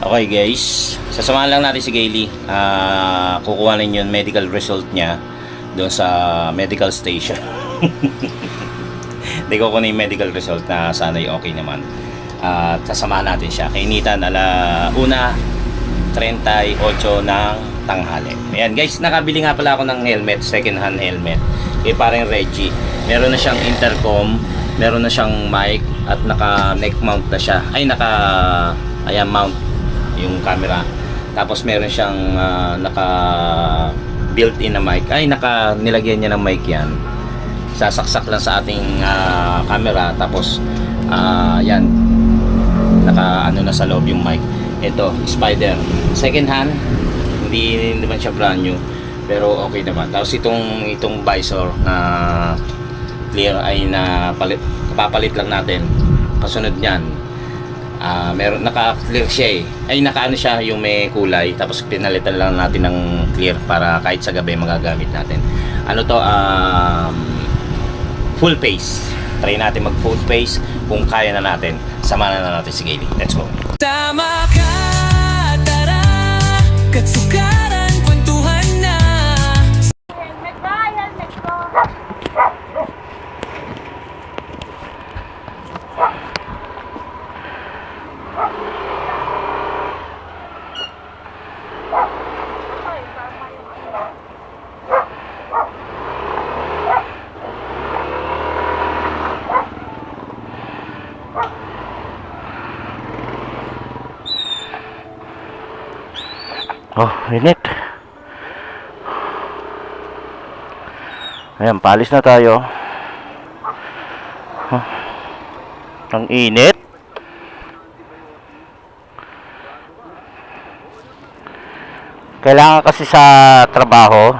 Okay guys, sasamahan lang natin si Gailey. Kukuha rin yung medical result niya doon sa medical station. Hindi ko kunin yung medical result na sana'y okay naman. At sasamahan natin siya. Kainitan 1:38 ng tanghali. Ayan guys, nakabili nga pala ako ng helmet, second hand helmet. Kaya parang Reggie. Meron na siyang intercom, meron na siyang mic, at naka neck mount na siya. Ayan mount yung camera. Tapos meron siyang naka built-in na mic. Nilagyan niya ng mic yan. Sasaksak lang sa ating camera. Tapos yan, naka na sa loob yung mic. Ito, Spider. Second hand. Hindi naman siya brand new. Pero okay naman. Tapos itong visor na clear ay kapapalit lang natin. Kasunod niyan, meron naka-clear siya naka siya yung may kulay, tapos pinalitan lang natin ng clear para kahit sa gabi magagamit natin. Full face. Try natin mag full face kung kaya na natin. Samahan na natin si Gailey. Let's go. Tama ka, tara, katsukaran, kwentuhan na. Helmet ba? Helmet ko. Oh, init. Ayan, paalis na tayo. Ang init. Kailangan kasi sa trabaho,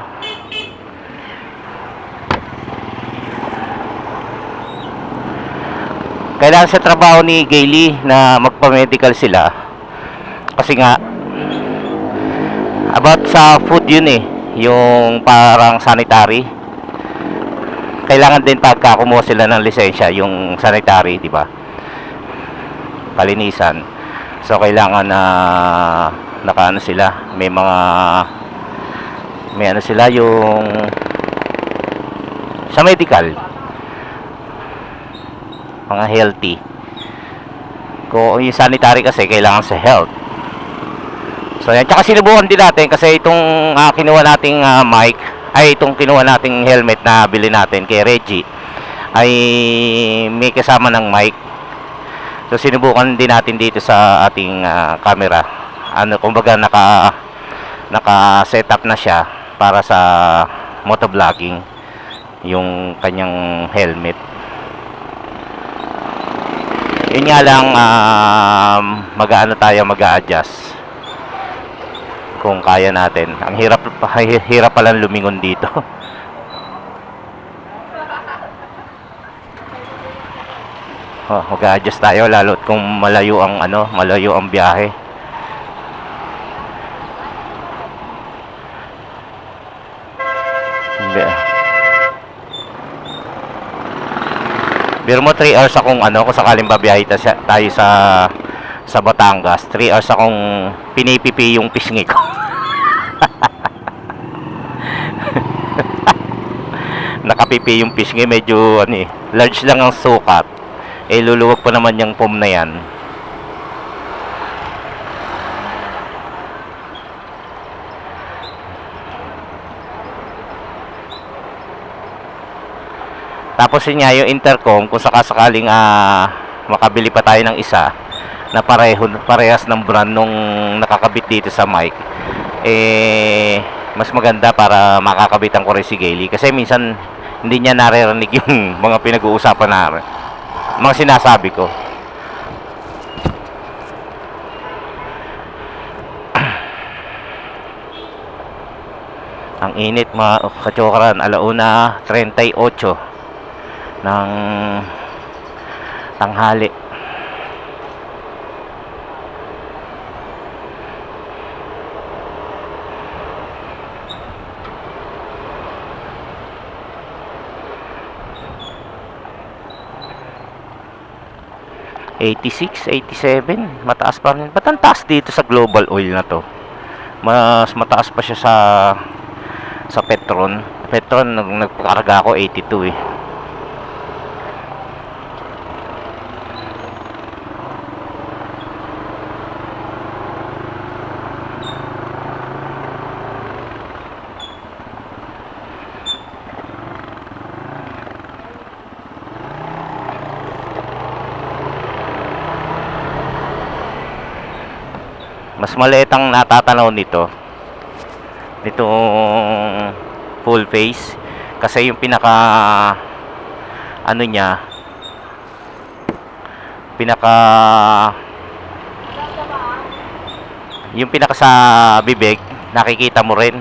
ni Gailey na magpa-medical sila. Kasi nga about sa food yun yung parang sanitary. Kailangan din pagka kumuha sila ng lisensya, yung sanitary, di ba? Kalinisan. So kailangan na nakaano sila, may ano sila yung sa medical, mga healthy. Kung yung sanitary kasi kailangan sa health. So yan, tsaka sinubukan din natin kasi itong kinuha nating mic, itong kinuha nating helmet na bili natin kay Reggie ay may kasama ng mic. So sinubukan din natin dito sa ating camera. Kumbaga naka setup na siya para sa motovlogging yung kanyang helmet. Yun nga lang, mag-a-adjust kung kaya natin. Ang hirap pala lumingon dito. Mag-a-adjust tayo lalo kung malayo ang biyahe. Biro mo 3 hours akong kung sakaling babiyahe tayo sa Batangas, 3 hours akong pinipipi yung pisngi ko. Nakapipi yung pisngi, medyo large lang ang sukat. Luluwag pa naman yung foam na yan. Tapos yun nga, yung intercom, kung sakasakaling makabili pa tayo ng isa na parehas ng brand nung nakakabit dito sa mic, mas maganda para makakabitan ko rin si Gailey. Kasi minsan hindi niya naririnig yung mga pinag-uusapan namin, mga sinasabi ko. Ang init mga katsokaran, 1:38 ng tanghali. 86, 87. Mataas pa rin. Ba't ang taas dito sa Global Oil na to? Mas mataas pa siya sa Petron. Petron, nagpakarga ako 82 eh. Mas maliit ang natatanaw nitong full face kasi yung pinaka ano niya, yung pinaka sa bibig nakikita mo rin,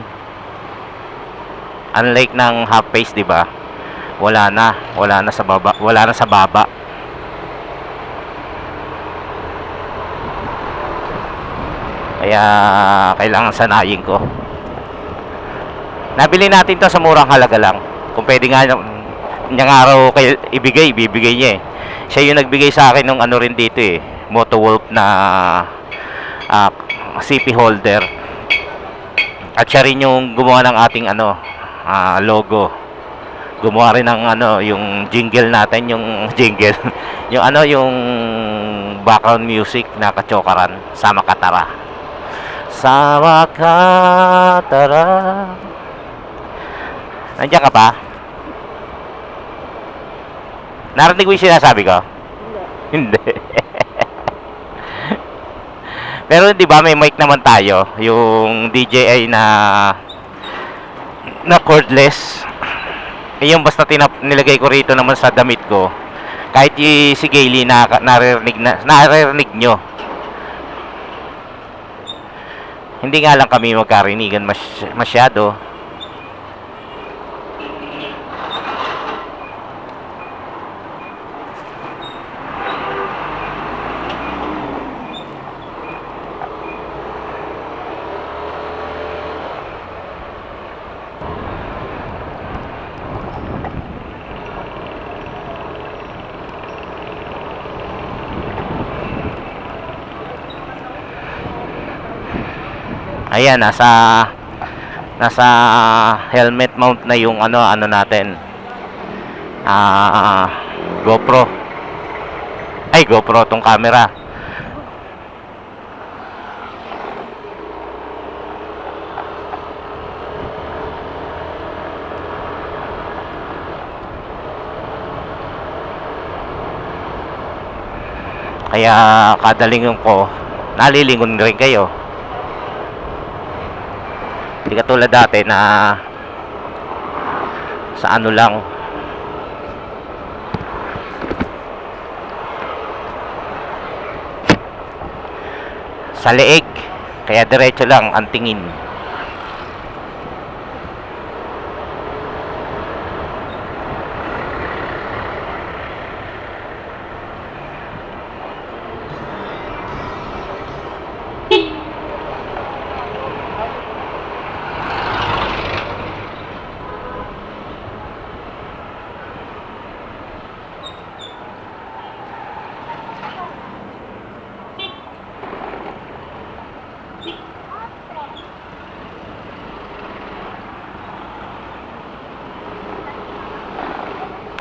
unlike ng half face, di ba? Wala na sa baba. Kaya kailangan sanayin ko. Nabili natin to sa murang halaga lang. Kung pwede nga niyang araw ibibigay niya eh. Siya yung nagbigay sa akin ng ano rin dito eh, Motowolf na CP holder. At siya rin yung gumawa ng ating logo. Gumawa rin ng yung jingle natin, yung jingle. yung background music na Kachokaran, Sama Katara. Sama Katara. Nandiyan ka pa? Narinig mo yung sinasabi ko? Hindi. Pero di ba may mic naman tayo, yung DJI na cordless. Yung basta nilagay ko rito naman sa damit ko. Kahit si Gayle naririnig nyo. Hindi nga lang kami magkarinigan masyado. Ayan, nasa helmet mount na yung ano natin. GoPro. Ay, GoPro tong camera. Kaya kada lingon ko, nalilingon rin kayo. Hindi katulad dati na sa ano lang, sa leeg, kaya diretso lang ang tingin.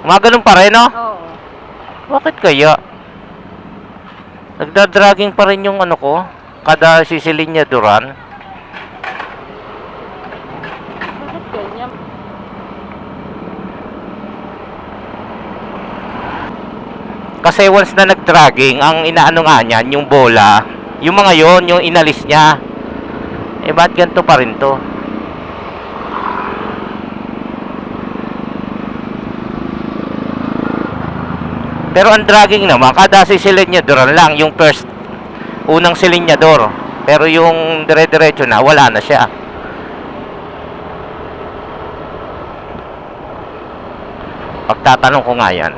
Mga ganun pa rin, no? Oo. Bakit kaya? Nagdadragging pa rin yung ano ko, kada sisilinya duran. Bakit ganyan? Kasi once na nagdragging, ang inaano nga niyan, yung bola, yung mga yon, yung inalis niya. Eh, ba't ganito pa rin to? Pero ang dragging naman, kada silinyadoran lang, yung first, unang silinyador. Pero yung dire-diretso na, wala na siya. Pagtatanong ko nga yan.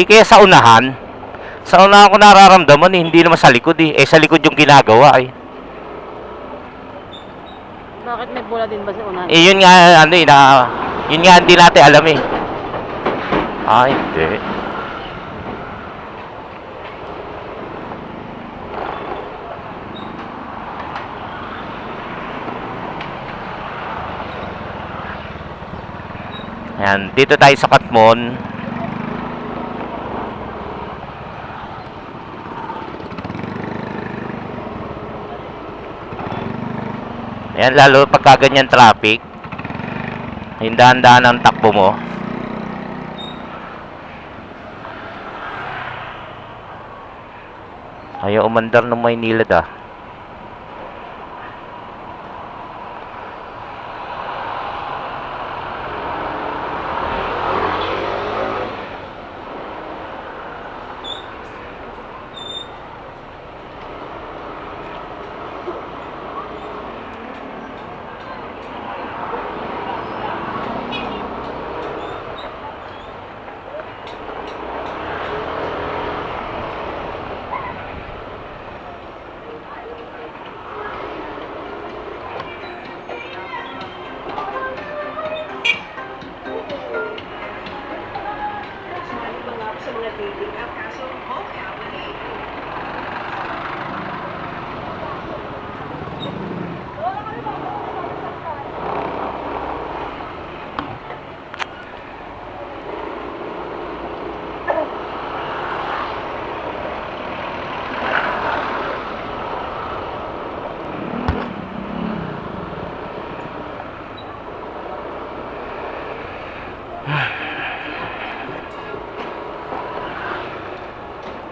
Di kaya sa unahan. Sa unahan ko nararamdaman eh, hindi naman sa likod eh. Eh sa likod yung ginagawa eh. Bakit may bola din ba sa unahan? Eh yun nga ano eh, yun nga hindi natin alam eh. Ah, hindi. Ayan, dito tayo sa Katmon. Ayan, lalo pagka ganyan traffic, yung dahan-dahan ang takbo mo. Ayaw umandar ng Maynila da.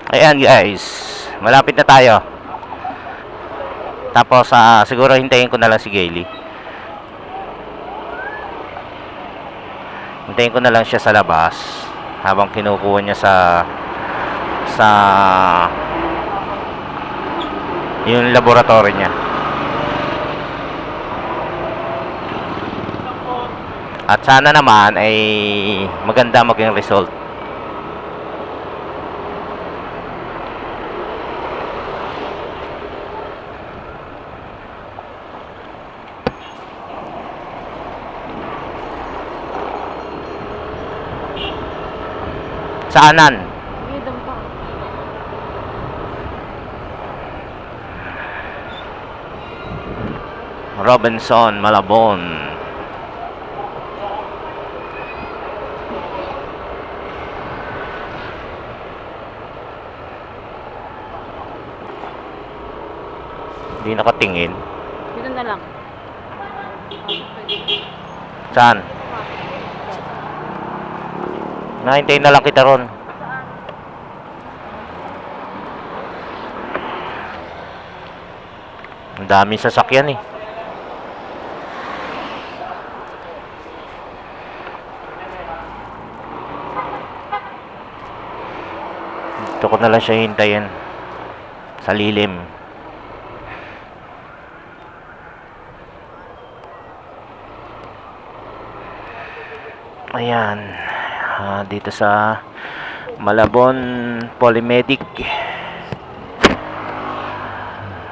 Ayan guys, malapit na tayo. Tapos siguro hintayin ko na lang si Gailey. Hintayin ko na lang siya sa labas habang kinukuha niya sa yung laboratory niya. At sana naman ay maganda maging result. Saanan? Dito pa. Robinson, Malabon. Hindi nakatingin. Dito na lang. Saan? Nahintayin na lang kita ron. Ang daming sasakyan eh. Dito ko na lang siya hintayin. Sa lilim. Ayan. Dito sa Malabon Polymedic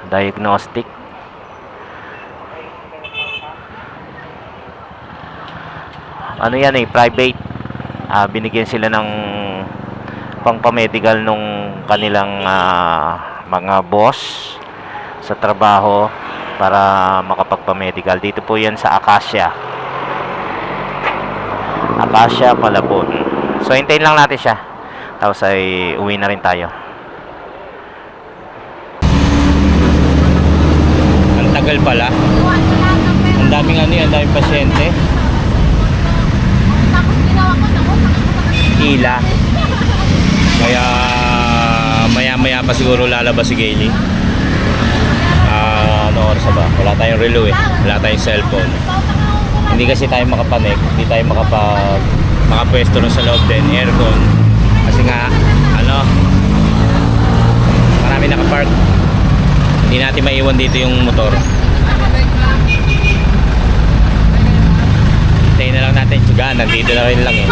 Diagnostic. Ano yan eh, private. Binigyan sila ng pang-medical nung kanilang mga boss sa trabaho para makapagpa-medical. Dito po yan sa Acacia, Malabon. So hintayin lang natin siya. Tapos ay uwi na rin tayo. Ang tagal pala. Ang daming ang daming pasyente. Hila. Kaya maya pa siguro lalabas si Gailey. Ano oras ba? Wala tayong relo eh. Wala tayong cellphone. Hindi kasi tayo makapanek, hindi tayo makapwesto rin sa loob din, aircon. Kasi nga, marami nakapark. Hindi natin maiwan dito yung motor. Hintayin na lang natin, tsuga, nandito na rin lang eh.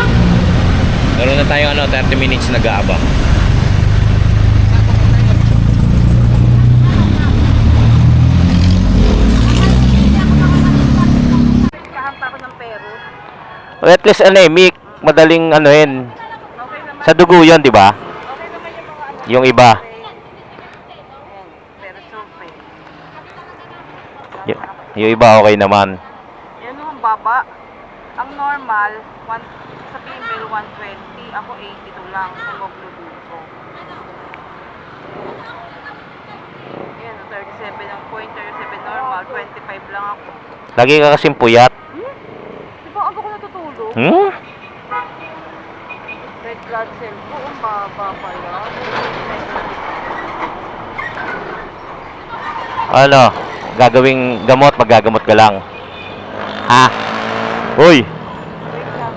Meron na tayong 30 minutes nag-aabang. Kahampa ko ng pero. O at least anemic, madaling anuhin. Okay naman. Sa dugo 'yon, di ba? Okay naman yung mga ano. Yung iba. Ayan, pero sope. Yung iba okay naman. Yan ang baba. Ang normal, sa female 120, ako 82 lang, hemoglobin ko. Yan, 37 ang point, 37 normal, 25 lang ako. Lagi ka kasing puyat. Di ba ako natutulog? Hmm? Red blood cell ko, ang baba pa yan. Ano? Gagawing gamot, maggagamot ka lang. Ha? Uy! Wait lang.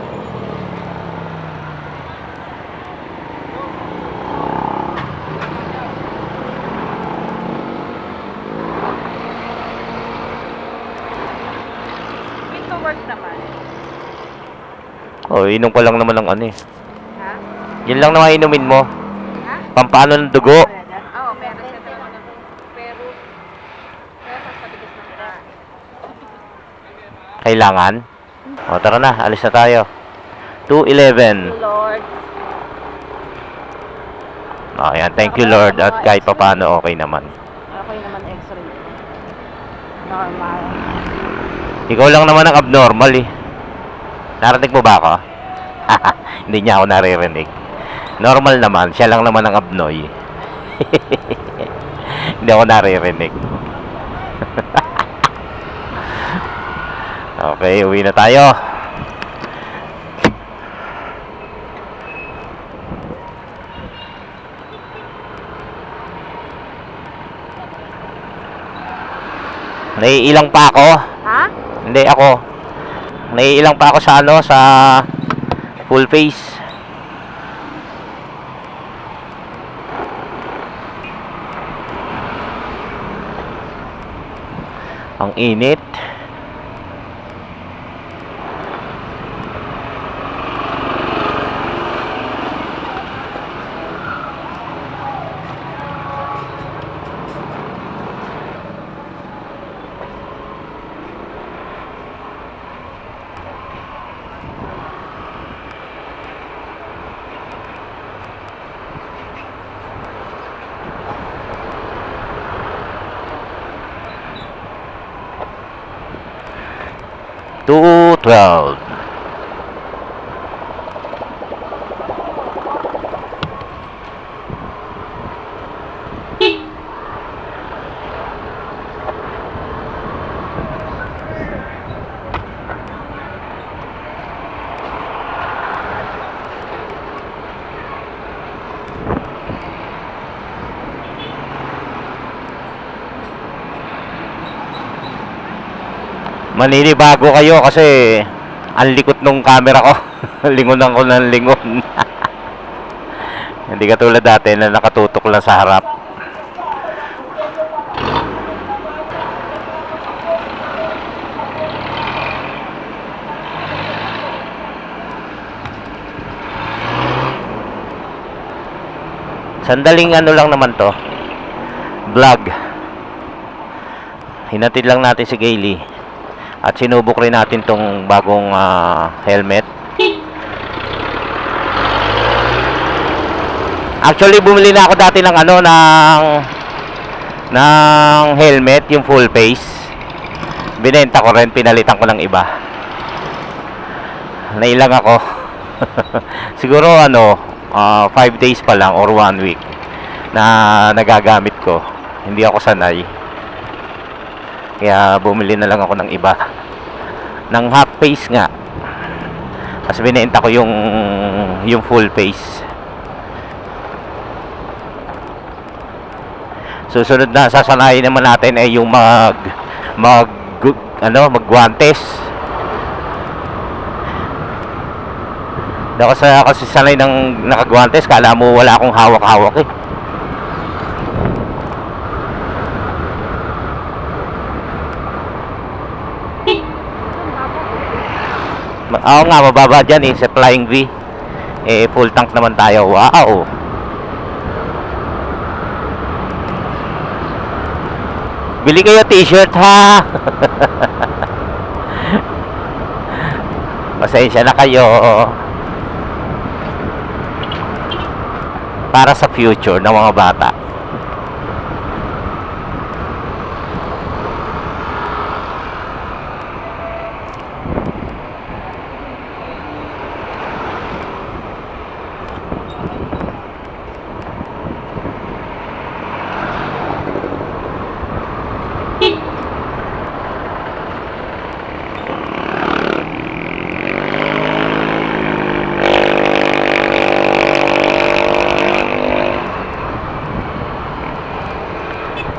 Wait to work naman. Oh, inom ko lang naman ng ano eh. Ha? Yun lang naman inumin mo. Ha? Pampano ng dugo. Oo, meron siya talaga ng pero sa patigas ng bra. Kailangan. O, tara na. Alis na tayo. 2:11. Lord. O, yan. Thank you, Lord. At kahit papano, okay naman. Okay naman x-ray. Normal. Ikaw lang naman ang abnormal eh. Narinig mo ba ako? Hindi niya ako naririnig. Normal naman. Siya lang naman ang abnoy. Hindi ako naririnig. Okay, uwi na tayo. Naiilang pa ako. Ha? Hindi ako. Naiilang pa ako sa ano, sa full face. Ang init. To 12. Maninibago kayo kasi ang likot nung camera ko. Lingon ko ng lingon. Hindi katulad dati na nakatutok lang sa harap. Sandaling ano lang naman to, vlog. Hinatid lang natin si Gailey at sinubok rin natin tong bagong helmet. Actually bumili na ako dati ng ano, ng helmet, yung full face. Binenta ko rin, pinalitan ko ng iba. Nailang ako. Siguro ano, 5 days pa lang or 1 week na nagagamit ko. Hindi ako sanay. Kaya bumili na lang ako ng iba. Ng half face nga. Kasi binenta ko yung full face. Susunod na sasanayin naman natin ay yung magguantes. Dako sa kasi sanay ng nakagwantes, kala mo wala akong hawak-hawak eh. Oo nga, mababa dyan eh, sa Flying V. Eh, full tank naman tayo. Wow! Bili kayo t-shirt ha! Pasensya na kayo. Para sa future ng mga bata.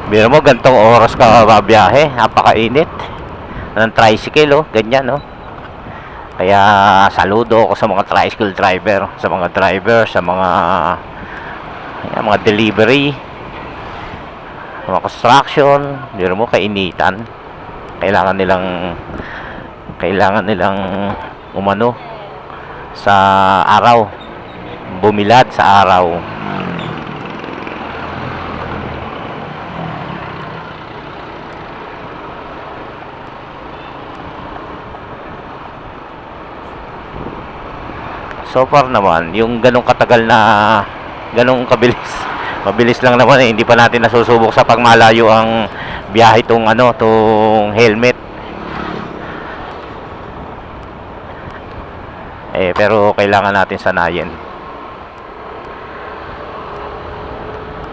Biro mo, gantong oras ka babiyahe, napakainit ng tricycle, oh, ganyan, oh. Kaya saludo ako sa mga tricycle driver, sa mga driver, sa mga ayan, mga delivery, mga construction. Biro mo, kainitan. Kailangan nilang umano sa araw, bumilad sa araw. So far naman, yung ganong katagal na, ganong kabilis, mabilis lang naman eh. Hindi pa natin nasusubok sa pagmalayo ang biyahe tong ano, tong helmet. Eh, pero kailangan natin sanayin.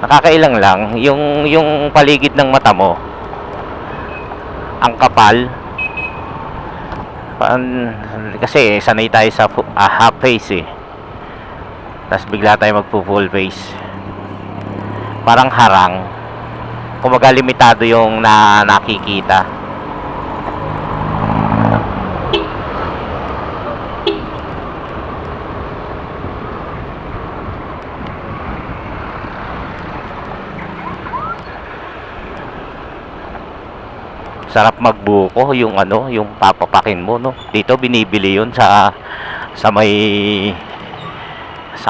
Nakakailang lang, yung paligid ng mata mo, ang kapal. Kasi sanay tayo sa half face eh, tapos bigla tayo magpo full face, parang harang, kumaga limitado yung nakikita. Sarap magbuko yung ano, yung papapakin mo, no. Dito binibili yun sa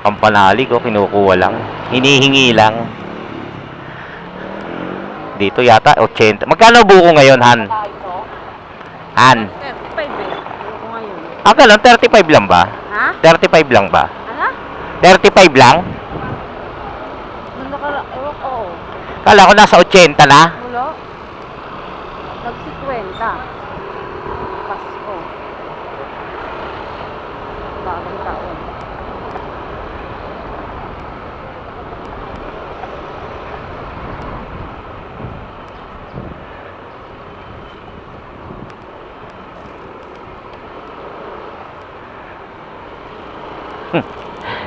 Kampanali ko, kinukuha lang, hinihingi lang. Dito yata 80. Magkano buko ngayon, Han? Han? 35 eh. Ano ko ngayon? Ganun, 35 lang ba? Ha? 35 lang ba? Ano? 35 lang? Nanda ka lang. Ewan ko. Kala ko nasa 80 na. Wala. Nag-50. Pasko. Bagong taon.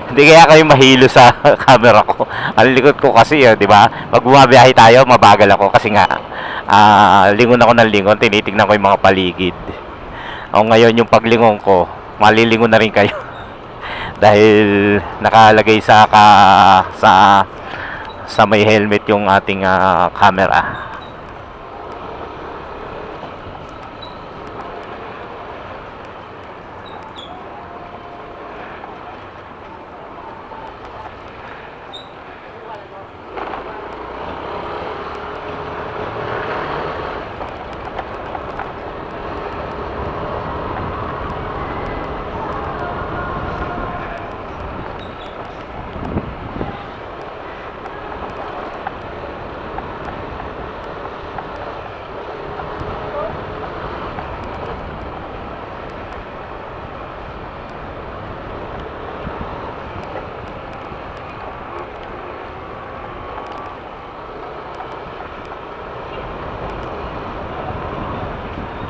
Hindi kaya kayo mahilo sa camera ko. Ang likod ko kasi, di ba? Pag bumabiyahe tayo, mabagal ako kasi nga lingon ako ng lingon, tinitingnan ko yung mga paligid. O ngayon yung paglingon ko, malilingon na rin kayo. Dahil nakalagay sa may helmet yung ating camera.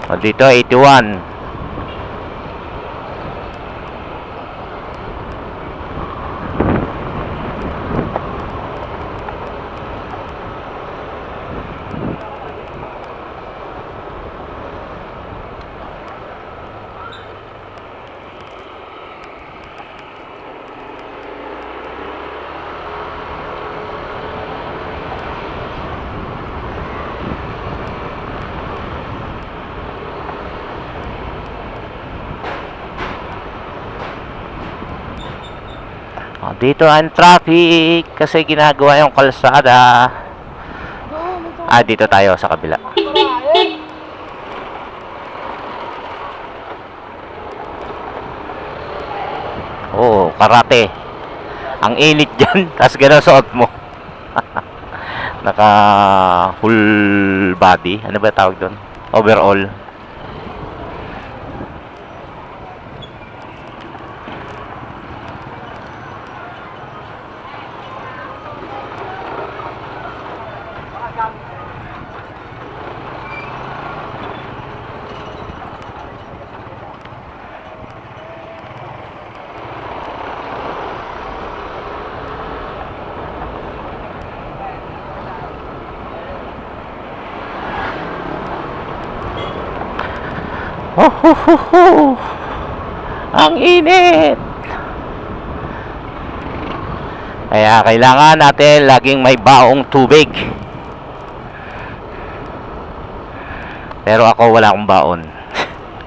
O dito 81. Dito ang traffic kasi ginagawa yung kalsada. Dito tayo sa kabila. Oh, karate. Ang init dyan. Tapos gano'n suot mo. Naka full body. Ano ba tawag doon? Overall. Ang init. Kaya kailangan natin laging may baong tubig. Pero ako wala akong baon.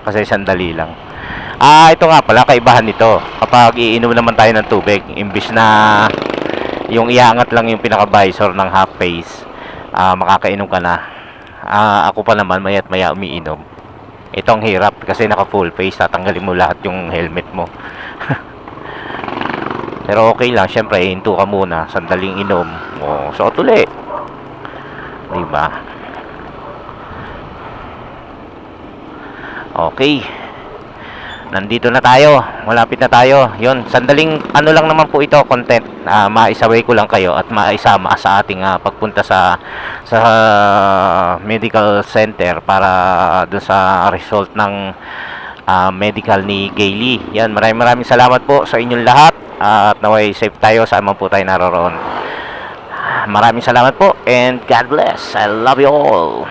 Kasi sandali lang. Ito nga pala kaibahan nito. Kapag iinom naman tayo ng tubig, imbis na yung iangat lang yung pinaka-visor ng half face, makakainom ka na. Ako pa naman maya't maya umiinom. Itong hirap kasi naka full face, tatanggalin mo lahat yung helmet mo. Pero okay lang, syempre hinto ka muna, sandaling inom. Suot uli. Diba? Okay. Nandito na tayo, malapit na tayo. Yun, sandaling ano lang naman po ito, content. Maisaway ko lang kayo at maisama sa ating pagpunta sa medical center para doon sa result ng medical ni Gayle. Yan, maraming salamat po sa inyong lahat at naway safe tayo saan man po tayo naroroon. Maraming salamat po and God bless. I love you all.